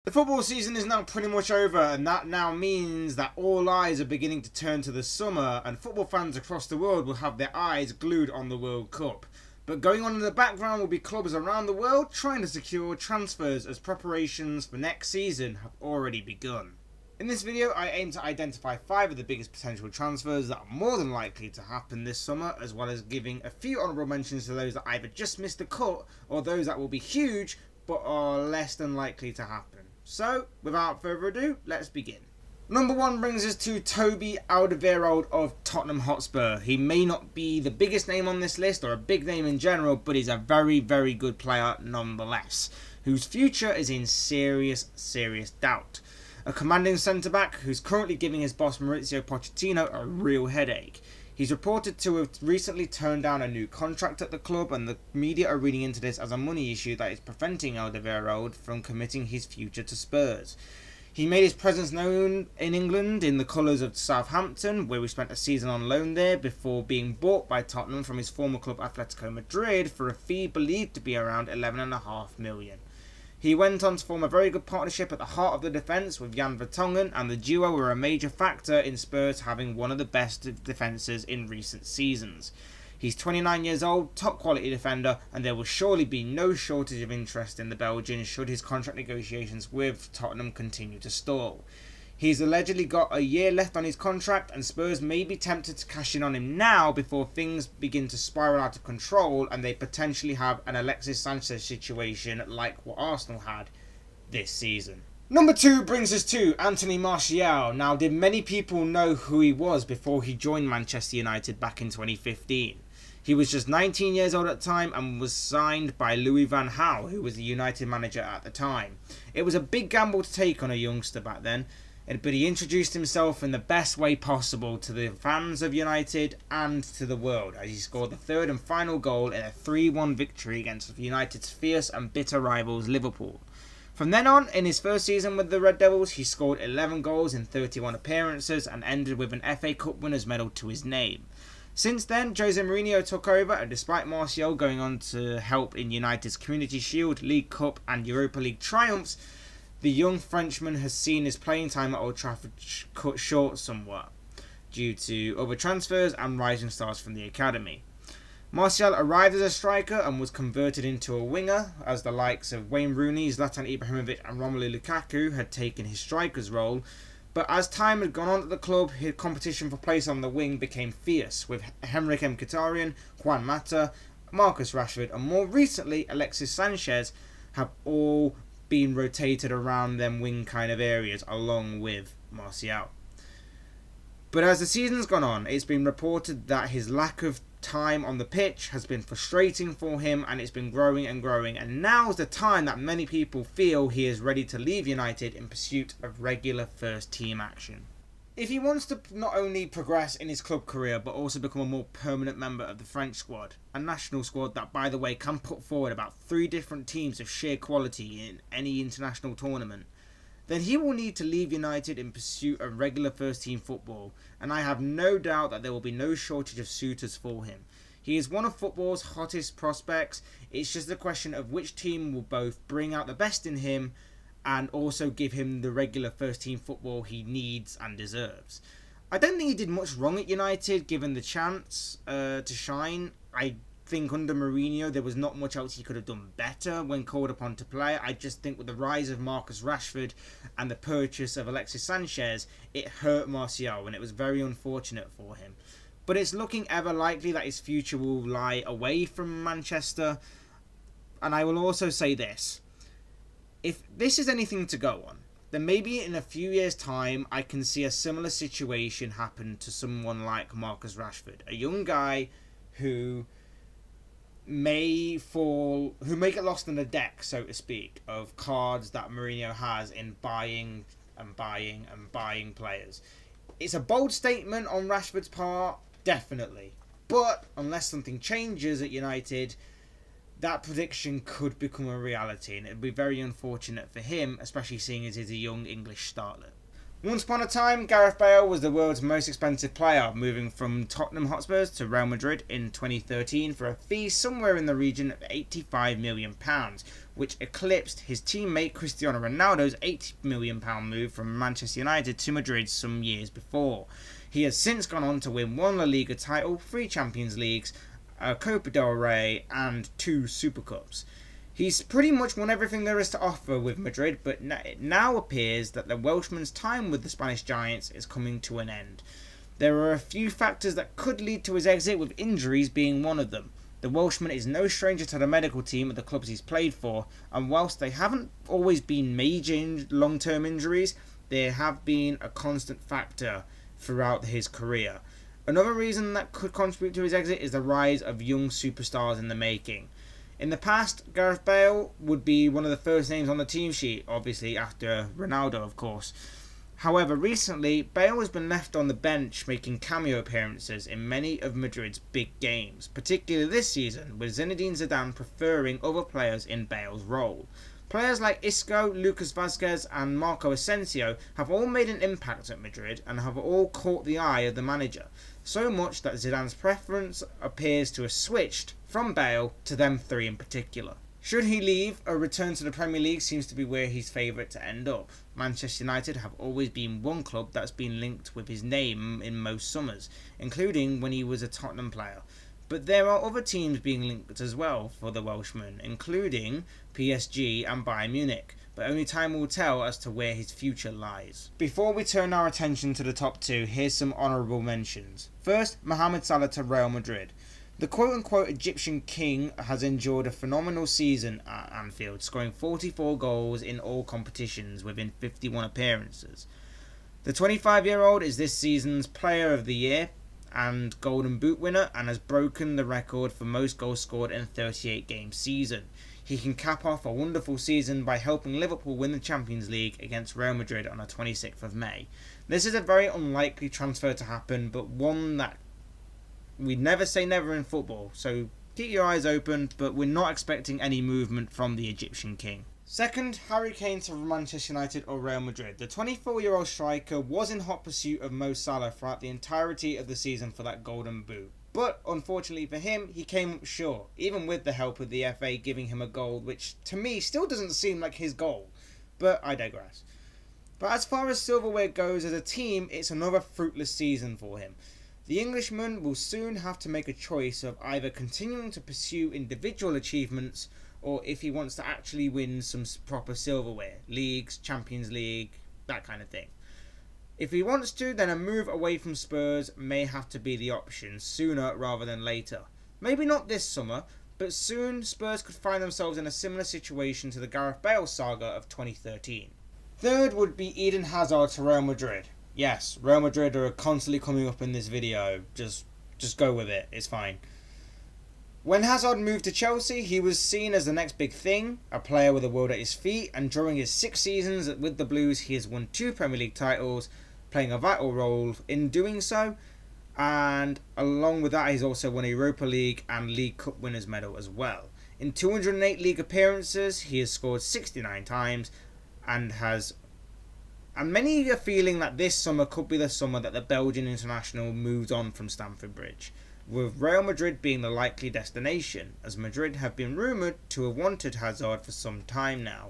The football season is now pretty much over, and that now means that all eyes are beginning to turn to the summer, and football fans across the world will have their eyes glued on the World Cup. But going on in the background will be clubs around the world trying to secure transfers as preparations for next season have already begun. In this video, I aim to identify 5 of the biggest potential transfers that are more than likely to happen this summer, as well as giving a few honourable mentions to those that either just missed the cut or those that will be huge but are less than likely to happen. So, without further ado, let's begin. Number 1 brings us to Toby Alderweireld of Tottenham Hotspur. He may not be the biggest name on this list or a big name in general, but he's a very, very good player nonetheless, whose future is in serious doubt. A commanding centre-back who's currently giving his boss Mauricio Pochettino a real headache. He's reported to have recently turned down a new contract at the club, and the media are reading into this as a money issue that is preventing Alderweireld from committing his future to Spurs. He made his presence known in England in the colours of Southampton, where he spent a season on loan there before being bought by Tottenham from his former club Atletico Madrid for a fee believed to be around $11.5 million. He went on to form a very good partnership at the heart of the defence with Jan Vertonghen, and the duo were a major factor in Spurs having one of the best defences in recent seasons. He's 29 years old, top quality defender, and there will surely be no shortage of interest in the Belgian should his contract negotiations with Tottenham continue to stall. He's allegedly got a year left on his contract, and Spurs may be tempted to cash in on him now before things begin to spiral out of control and they potentially have an Alexis Sanchez situation like what Arsenal had this season. Number 2 brings us to Anthony Martial. Now, did many people know who he was before he joined Manchester United back in 2015? He was just 19 years old at the time and was signed by Louis van Gaal, who was the United manager at the time. It was a big gamble to take on a youngster back then, but he introduced himself in the best way possible to the fans of United and to the world, as he scored the third and final goal in a 3-1 victory against United's fierce and bitter rivals Liverpool. From then on, in his first season with the Red Devils, he scored 11 goals in 31 appearances and ended with an FA Cup winners' medal to his name. Since then, Jose Mourinho took over, and despite Martial going on to help in United's Community Shield, League Cup and Europa League triumphs, the young Frenchman has seen his playing time at Old Trafford cut short somewhat due to other transfers and rising stars from the academy. Martial arrived as a striker and was converted into a winger, as the likes of Wayne Rooney, Zlatan Ibrahimovic and Romelu Lukaku had taken his striker's role, but as time had gone on at the club, his competition for place on the wing became fierce, with Henrik Mkhitaryan, Juan Mata, Marcus Rashford and more recently Alexis Sanchez have all been rotated around them wing kind of areas along with Martial. But as the season's gone on, it's been reported that his lack of time on the pitch has been frustrating for him, and it's been growing, and now's the time that many people feel he is ready to leave United in pursuit of regular first team action. If he wants to not only progress in his club career but also become a more permanent member of the French squad, a national squad that, by the way, can put forward about 3 different teams of sheer quality in any international tournament, then he will need to leave United in pursuit of regular first team football, and I have no doubt that there will be no shortage of suitors for him. He is one of football's hottest prospects. It's just a question of which team will both bring out the best in him and also give him the regular first team football he needs and deserves. I don't think he did much wrong at United given the chance to shine. I think under Mourinho there was not much else he could have done better when called upon to play. I just think with the rise of Marcus Rashford and the purchase of Alexis Sanchez, it hurt Martial and it was very unfortunate for him. But it's looking ever likely that his future will lie away from Manchester. And I will also say this. If this is anything to go on, then maybe in a few years' time I can see a similar situation happen to someone like Marcus Rashford. A young guy who may get lost in the deck, so to speak, of cards that Mourinho has in buying players. It's a bold statement on Rashford's part, definitely. But unless something changes at United, that prediction could become a reality, and it would be very unfortunate for him, especially seeing as he's a young English starlet. Once upon a time, Gareth Bale was the world's most expensive player, moving from Tottenham Hotspurs to Real Madrid in 2013 for a fee somewhere in the region of £85 million, which eclipsed his teammate Cristiano Ronaldo's £80 million move from Manchester United to Madrid some years before. He has since gone on to win one La Liga title, 3 Champions Leagues, a Copa del Rey and 2 Super Cups. He's pretty much won everything there is to offer with Madrid, but it now appears that the Welshman's time with the Spanish Giants is coming to an end. There are a few factors that could lead to his exit, with injuries being one of them. The Welshman is no stranger to the medical team at the clubs he's played for, and whilst they haven't always been major long-term injuries, they have been a constant factor throughout his career. Another reason that could contribute to his exit is the rise of young superstars in the making. In the past, Gareth Bale would be one of the first names on the team sheet, obviously after Ronaldo, of course. However, recently, Bale has been left on the bench making cameo appearances in many of Madrid's big games, particularly this season, with Zinedine Zidane preferring other players in Bale's role. Players like Isco, Lucas Vazquez and Marco Asensio have all made an impact at Madrid and have all caught the eye of the manager, so much that Zidane's preference appears to have switched from Bale to them 3 in particular. Should he leave, a return to the Premier League seems to be where he's favourite to end up. Manchester United have always been one club that's been linked with his name in most summers, including when he was a Tottenham player. But there are other teams being linked as well for the Welshman, including PSG and Bayern Munich, but only time will tell as to where his future lies. Before we turn our attention to the top 2, here's some honourable mentions. First, Mohamed Salah to Real Madrid. The quote-unquote Egyptian king has endured a phenomenal season at Anfield, scoring 44 goals in all competitions within 51 appearances. The 25-year-old is this season's Player of the Year and Golden Boot winner, and has broken the record for most goals scored in a 38-game season. He can cap off a wonderful season by helping Liverpool win the Champions League against Real Madrid on the 26th of May. This is a very unlikely transfer to happen, but one that we never say never in football, so keep your eyes open, but we're not expecting any movement from the Egyptian king. Second, Harry Kane to Manchester United or Real Madrid. The 24-year-old striker was in hot pursuit of Mo Salah throughout the entirety of the season for that golden boot. But unfortunately for him, he came up short, even with the help of the FA giving him a goal, which to me still doesn't seem like his goal. But I digress. But as far as silverware goes as a team, it's another fruitless season for him. The Englishman will soon have to make a choice of either continuing to pursue individual achievements or if he wants to actually win some proper silverware, leagues, Champions League, that kind of thing. If he wants to, then a move away from Spurs may have to be the option sooner rather than later. Maybe not this summer, but soon Spurs could find themselves in a similar situation to the Gareth Bale saga of 2013. Third would be Eden Hazard to Real Madrid. Yes, Real Madrid are constantly coming up in this video. Just go with it. It's fine. When Hazard moved to Chelsea, he was seen as the next big thing, a player with the world at his feet, and during his 6 seasons with the Blues, he has won 2 Premier League titles, playing a vital role in doing so, and along with that, he's also won a Europa League and League Cup winners' medal as well. In 208 league appearances, he has scored 69 times, and many are feeling that this summer could be the summer that the Belgian international moves on from Stamford Bridge, with Real Madrid being the likely destination, as Madrid have been rumoured to have wanted Hazard for some time now.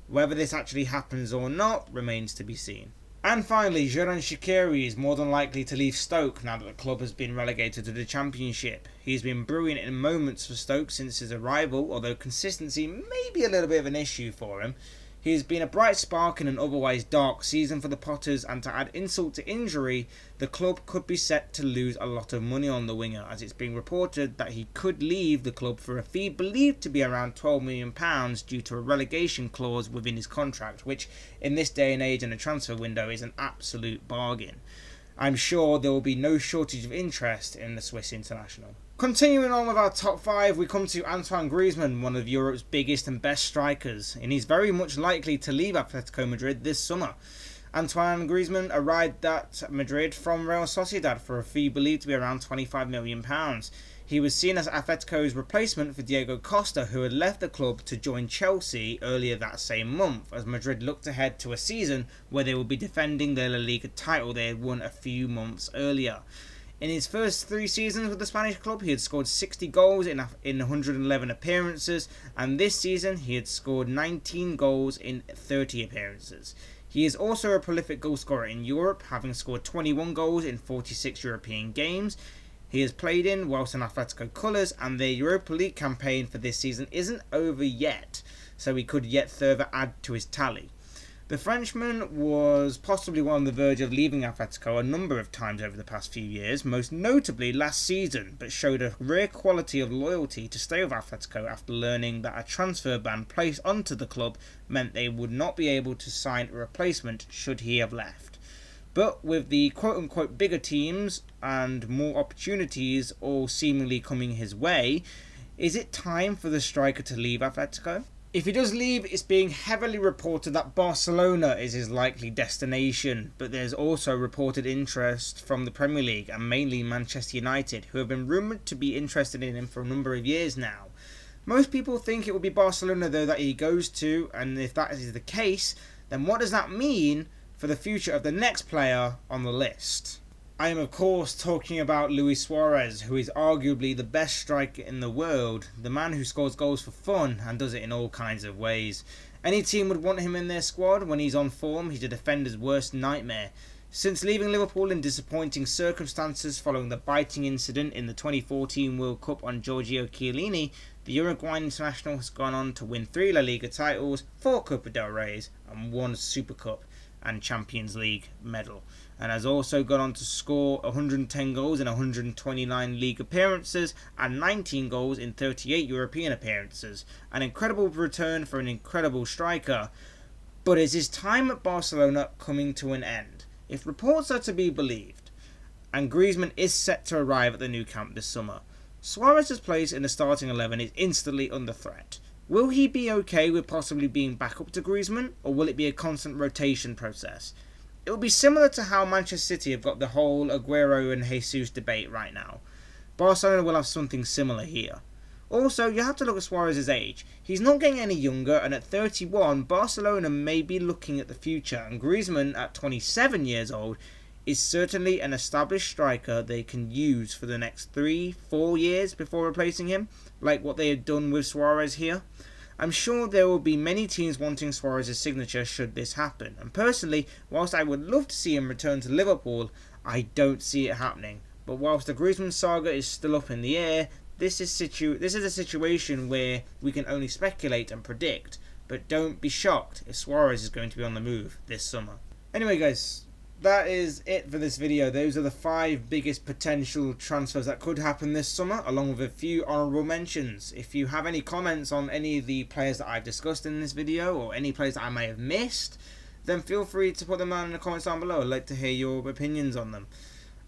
Whether this actually happens or not remains to be seen. And finally, Xherdan Shaqiri is more than likely to leave Stoke now that the club has been relegated to the Championship. He's been brilliant in moments for Stoke since his arrival, although consistency may be a little bit of an issue for him. He has been a bright spark in an otherwise dark season for the Potters, and to add insult to injury, the club could be set to lose a lot of money on the winger, as it's being reported that he could leave the club for a fee believed to be around £12 million due to a relegation clause within his contract, which in this day and age in the transfer window is an absolute bargain. I'm sure there will be no shortage of interest in the Swiss international. Continuing on with our top 5, we come to Antoine Griezmann, one of Europe's biggest and best strikers, and he's very much likely to leave Atletico Madrid this summer. Antoine Griezmann arrived at Madrid from Real Sociedad for a fee believed to be around £25 million. He was seen as Atletico's replacement for Diego Costa, who had left the club to join Chelsea earlier that same month, as Madrid looked ahead to a season where they would be defending their La Liga title they had won a few months earlier. In his first 3 seasons with the Spanish club, he had scored 60 goals in 111 appearances, and this season he had scored 19 goals in 30 appearances. He is also a prolific goalscorer in Europe, having scored 21 goals in 46 European games. He has played in whilst in Atletico colours, and their Europa League campaign for this season isn't over yet, so he could yet further add to his tally. The Frenchman was possibly on the verge of leaving Atletico a number of times over the past few years, most notably last season, but showed a rare quality of loyalty to stay with Atletico after learning that a transfer ban placed onto the club meant they would not be able to sign a replacement should he have left. But with the quote-unquote bigger teams and more opportunities all seemingly coming his way, is it time for the striker to leave Atletico? If he does leave, it's being heavily reported that Barcelona is his likely destination, but there's also reported interest from the Premier League and mainly Manchester United, who have been rumoured to be interested in him for a number of years now. Most people think it will be Barcelona though that he goes to, and if that is the case, then what does that mean for the future of the next player on the list? I am of course talking about Luis Suarez, who is arguably the best striker in the world, the man who scores goals for fun and does it in all kinds of ways. Any team would want him in their squad. When he's on form, he's a defender's worst nightmare. Since leaving Liverpool in disappointing circumstances following the biting incident in the 2014 World Cup on Giorgio Chiellini, the Uruguayan international has gone on to win 3 La Liga titles, 4 Copa del Reys and 1 Super Cup and Champions League medal, and has also gone on to score 110 goals in 129 league appearances and 19 goals in 38 European appearances. An incredible return for an incredible striker. But is his time at Barcelona coming to an end? If reports are to be believed, and Griezmann is set to arrive at the new camp this summer, Suarez's place in the starting 11 is instantly under threat. Will he be okay with possibly being back up to Griezmann, or will it be a constant rotation process? It will be similar to how Manchester City have got the whole Aguero and Jesus debate right now. Barcelona will have something similar here. Also, you have to look at Suarez's age. He's not getting any younger, and at 31, Barcelona may be looking at the future, and Griezmann, at 27 years old, is certainly an established striker they can use for the next 3-4 years before replacing him, like what they have done with Suarez here. I'm sure there will be many teams wanting Suarez's signature should this happen, and personally, whilst I would love to see him return to Liverpool, I don't see it happening. But whilst the Griezmann saga is still up in the air, this is a situation where we can only speculate and predict, but don't be shocked if Suarez is going to be on the move this summer. Anyway guys, that is it for this video. Those are the 5 biggest potential transfers that could happen this summer, along with a few honourable mentions. If you have any comments on any of the players that I've discussed in this video, or any players that I may have missed, then feel free to put them down in the comments down below. I'd like to hear your opinions on them.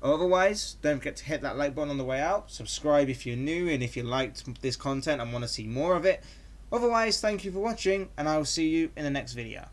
Otherwise, don't forget to hit that like button on the way out, subscribe if you're new, and if you liked this content and want to see more of it. Otherwise, thank you for watching, and I will see you in the next video.